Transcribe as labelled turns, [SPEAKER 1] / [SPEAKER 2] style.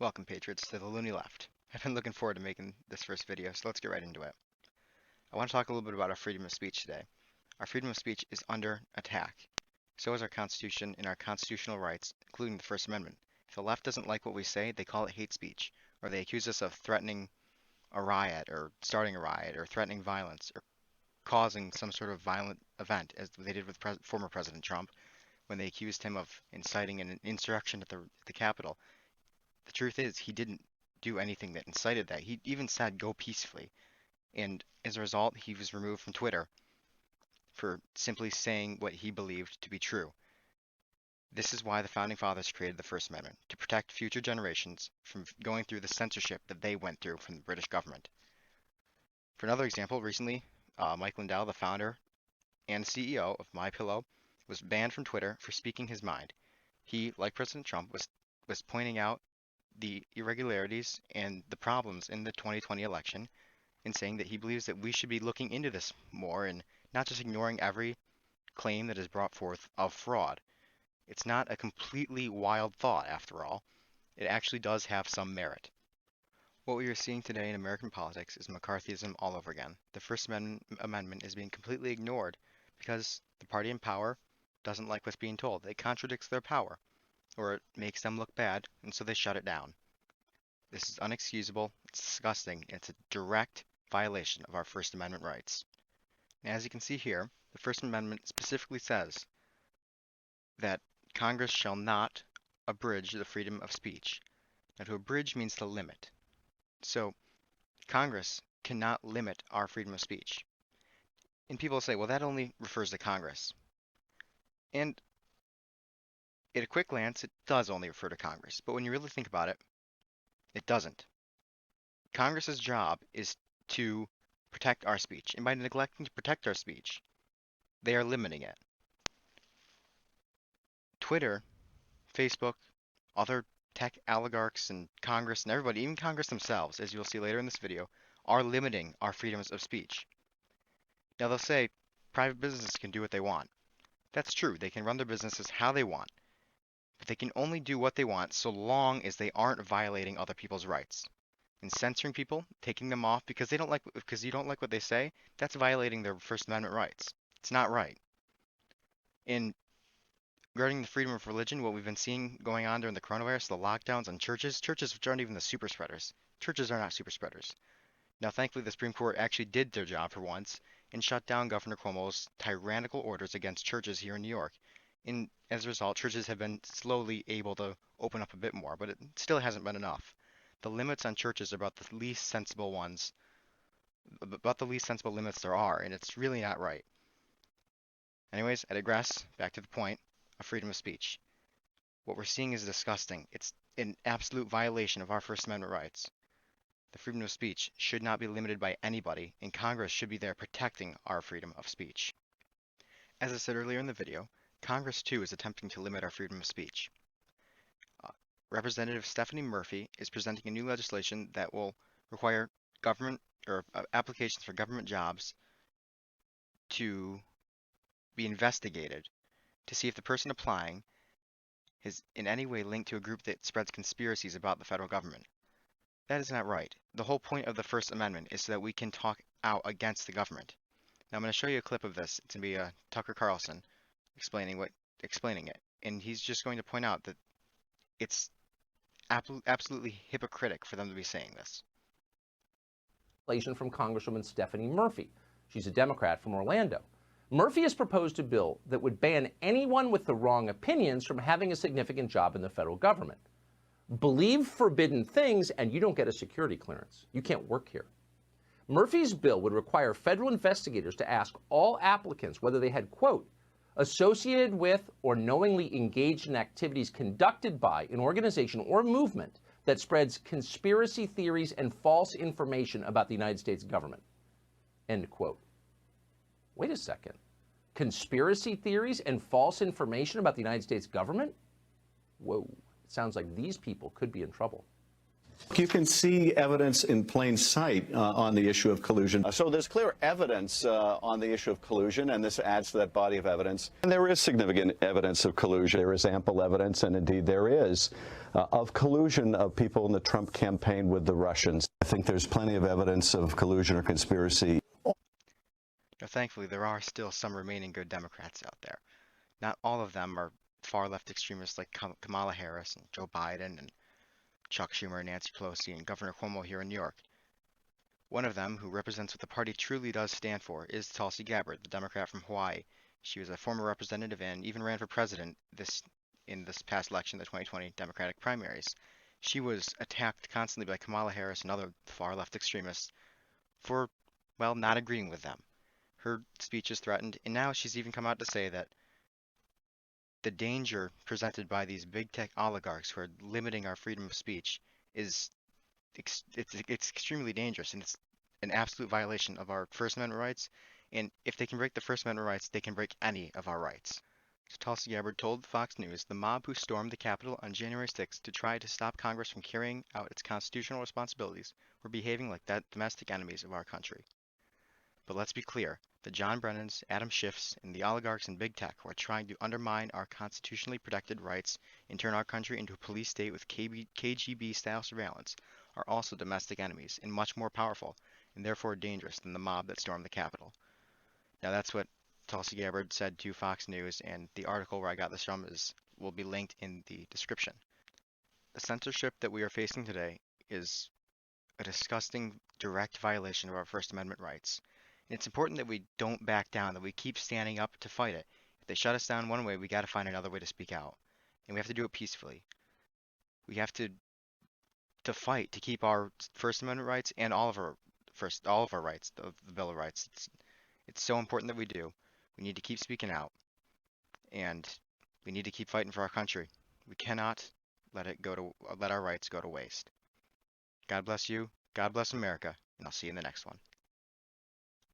[SPEAKER 1] Welcome, Patriots, to the Looney Left. I've been looking forward to making this first video, so let's get right into it. I want to talk a little bit about our freedom of speech today. Our freedom of speech is under attack. So is our Constitution and our constitutional rights, including the First Amendment. If the left doesn't like what we say, they call it hate speech, or they accuse us of threatening a riot, or starting a riot, or threatening violence, or causing some sort of violent event, as they did with former President Trump, when they accused him of inciting an insurrection at the Capitol. The truth is, he didn't do anything that incited that. He even said, go peacefully. And as a result, he was removed from Twitter for simply saying what he believed to be true. This is why the Founding Fathers created the First Amendment, to protect future generations from going through the censorship that they went through from the British government. For another example, recently, Mike Lindell, the founder and CEO of MyPillow, was banned from Twitter for speaking his mind. He, like President Trump, was pointing out the irregularities and the problems in the 2020 election and saying that he believes that we should be looking into this more and not just ignoring every claim that is brought forth of fraud. It's not a completely wild thought, after all. It actually does have some merit. What we are seeing today in American politics is McCarthyism all over again. The First Amendment is being completely ignored because the party in power doesn't like what's being told. It contradicts their power, or it makes them look bad, and so they shut it down. This is unexcusable, it's disgusting, and it's a direct violation of our First Amendment rights. And as you can see here, the First Amendment specifically says that Congress shall not abridge the freedom of speech. Now, to abridge means to limit. So, Congress cannot limit our freedom of speech. And people say, well, that only refers to Congress. And at a quick glance, it does only refer to Congress, but when you really think about it, it doesn't. Congress's job is to protect our speech, and by neglecting to protect our speech, they are limiting it. Twitter, Facebook, other tech oligarchs and Congress and everybody, even Congress themselves, as you'll see later in this video, are limiting our freedoms of speech. Now they'll say private businesses can do what they want. That's true, they can run their businesses how they want. But they can only do what they want so long as they aren't violating other people's rights. And censoring people, taking them off because you don't like what they say, that's violating their First Amendment rights. It's not right. In regarding the freedom of religion, what we've been seeing going on during the coronavirus, the lockdowns on churches which aren't even the super spreaders. Churches are not super spreaders. Now, thankfully, the Supreme Court actually did their job for once and shut down Governor Cuomo's tyrannical orders against churches here in New York. And as a result, churches have been slowly able to open up a bit more, but it still hasn't been enough. The limits on churches are about the least sensible ones, about the least sensible limits there are, and it's really not right. Anyways, I digress. Back to the point of freedom of speech. What we're seeing is disgusting. It's an absolute violation of our First Amendment rights. The freedom of speech should not be limited by anybody, and Congress should be there protecting our freedom of speech. As I said earlier in the video, Congress, too, is attempting to limit our freedom of speech. Representative Stephanie Murphy is presenting a new legislation that will require government or applications for government jobs to be investigated to see if the person applying is in any way linked to a group that spreads conspiracies about the federal government. That is not right. The whole point of the First Amendment is so that we can talk out against the government. Now I'm going to show you a clip of this. It's going to be Tucker Carlson explaining it, and he's just going to point out that it's absolutely hypocritical for them to be saying this.
[SPEAKER 2] From Congresswoman Stephanie Murphy. She's a Democrat from Orlando. Murphy has proposed a bill that would ban anyone with the wrong opinions from having a significant job in the federal government. Believe forbidden things and you don't get a security clearance. You can't work here. Murphy's bill would require federal investigators to ask all applicants whether they had, quote, associated with or knowingly engaged in activities conducted by an organization or movement that spreads conspiracy theories and false information about the United States government, end quote. Wait a second. Conspiracy theories and false information about the United States government? Whoa. It sounds like these people could be in trouble.
[SPEAKER 3] You can see evidence in plain sight on the issue of collusion.
[SPEAKER 4] So there's clear evidence on the issue of collusion, and this adds to that body of evidence. And there is significant evidence of collusion. There is ample evidence, and indeed there is of collusion of people in the Trump campaign with the Russians. I think there's plenty of evidence of collusion or conspiracy.
[SPEAKER 1] Now, thankfully, there are still some remaining good Democrats out there. Not all of them are far left extremists like Kamala Harris and Joe Biden and Chuck Schumer and Nancy Pelosi and Governor Cuomo here in New York. One of them, who represents what the party truly does stand for, is Tulsi Gabbard, the Democrat from Hawaii. She was a former representative and even ran for president in this past election, the 2020 Democratic primaries. She was attacked constantly by Kamala Harris and other far left extremists for, well, not agreeing with them. Her speech is threatened, and now she's even come out to say that the danger presented by these big tech oligarchs who are limiting our freedom of speech is it's extremely dangerous, and it's an absolute violation of our First Amendment rights. And if they can break the First Amendment rights, they can break any of our rights. So Tulsi Gabbard told Fox News the mob who stormed the Capitol on January 6th to try to stop Congress from carrying out its constitutional responsibilities were behaving like domestic enemies of our country. But let's be clear, the John Brennans, Adam Schiffs, and the oligarchs in big tech who are trying to undermine our constitutionally protected rights and turn our country into a police state with KGB-style surveillance are also domestic enemies and much more powerful, and therefore dangerous than the mob that stormed the Capitol. Now that's what Tulsi Gabbard said to Fox News, and the article where I got this from will be linked in the description. The censorship that we are facing today is a disgusting, direct violation of our First Amendment rights. And it's important that we don't back down, that we keep standing up to fight it. If they shut us down one way, we got to find another way to speak out. And we have to do it peacefully. We have to fight to keep our First Amendment rights and all of our rights, the Bill of Rights. It's so important that we do. We need to keep speaking out, and we need to keep fighting for our country. We cannot let our rights go to waste. God bless you. God bless America, and I'll see you in the next one.